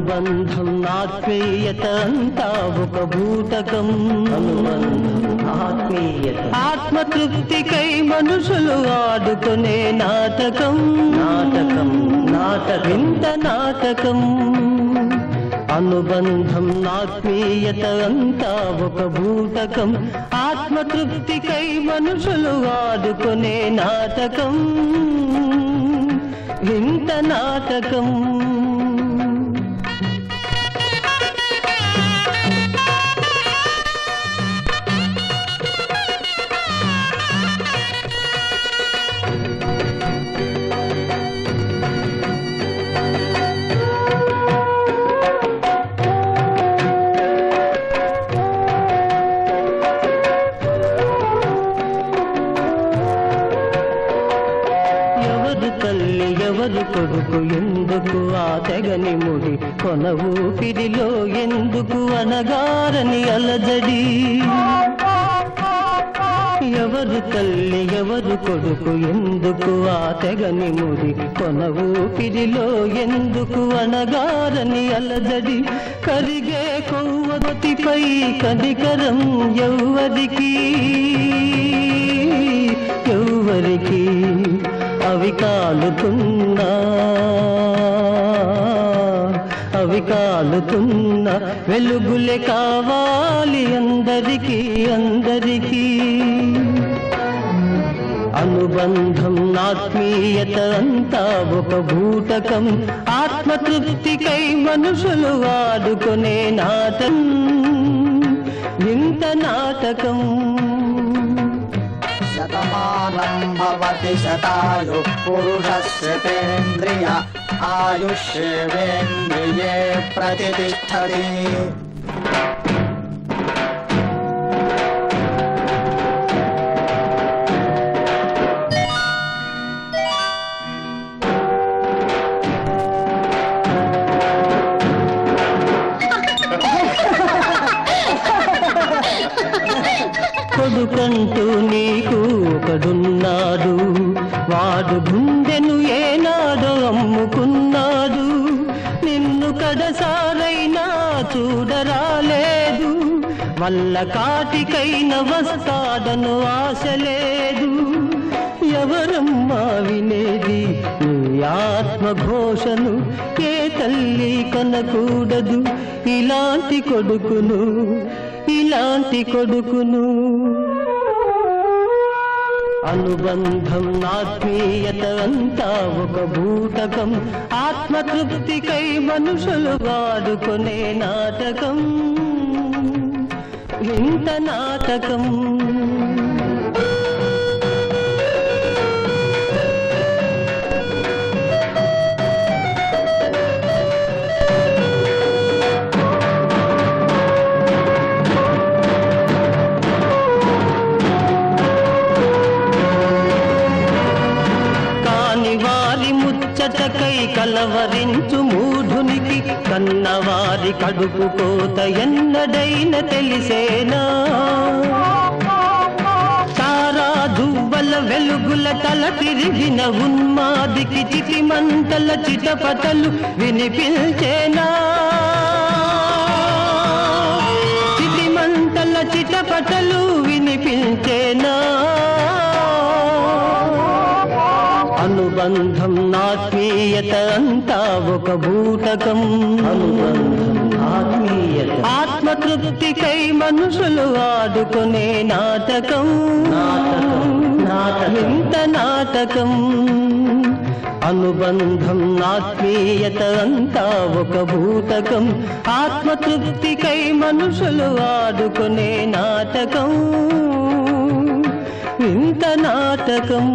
అనుబంధం ఆత్మీయత అంతా ఒక భూతకం. అనుబంధం ఆత్మీయత ఆత్మతృప్తికై మనుషులు ఆడుకునే నాటకం. నాటకం నాటకం ఇంత నాటకం. అనుబంధం ఆత్మీయత అంతా ఒక భూతకం. ఆత్మతృప్తికై మనుషులు ఆడుకునే నాటకం. ఇంత నాటకం. తల్లి ఎవరు కొడుకు ఎందుకు ఆ తెగని ముడి కొన ఊపిరిలో ఎందుకు అనగారని అలజడి. ఎవరు తల్లి ఎవరు కొడుకు ఎందుకు ఆ తెగని ముడి కొన ఊపిరిలో ఎందుకు అనగారని అలజడి. కరిగే కొవ్వొత్తిపై కనికరం ఎవ్వరికి ఎవ్వరికి అవి కాలుతున్నా వెలుగులే కావాలి అందరికీ అందరికీ. అనుబంధం ఆత్మీయత అంతా ఒక భూతకం. ఆత్మతృప్తికై మనుషులు ఆడుకునే నాటకం. ఇంత నాటకం. శతమానం భవతి శతాయుః పురుషస్యేంద్రియ ఆయుష్యేంద్రియే ప్రతిష్ఠతి. కొడుకంటూ నీకు ఒకడున్నాడు. వాడు గుండెను ఏనాడో అమ్ముకున్నాడు. నిన్ను కడసారైనా చూడరాలేదు. వల్ల కాటికైన వస్తాడను ఆశ లేదు. ఎవరమ్మా వినేది నీ ఆత్మఘోషను? ఏ తల్లి కనకూడదు ఇలాంటి కొడుకును ఇలాంటి కొడుకును. అనుబంధం ఆత్మీయత అంతా ఒక భూతకం. ఆత్మతృప్తికై మనుషులు వాడుకునే నాటకం. ఇంత నాటకం. ముచ్చటకై కలవరించు మూఢునికి కన్నవారి కడుపు కోత ఎన్నడైన తెలిసేనా? తారా దువ్వల వెలుగుల తల తిరిగిన ఉన్మాదికి చితిమంటల చిటపటలు వినిపించేనా? చితిమంటల చిటపటలు వినిపించేనా? అనుబంధం ఆత్మీయత అంతా ఒక భూతకం. అనుబంధం ఆత్మీయత ఆత్మతృప్తికై మనుషులు ఆడుకునే నాటకం. నాటకం నాటకం ఇంత నాటకం. అనుబంధం ఆత్మీయత అంతా ఒక భూతకం. ఆత్మతృప్తికై మనుషులు ఆడుకునే నాటకం. ఇంత నాటకం.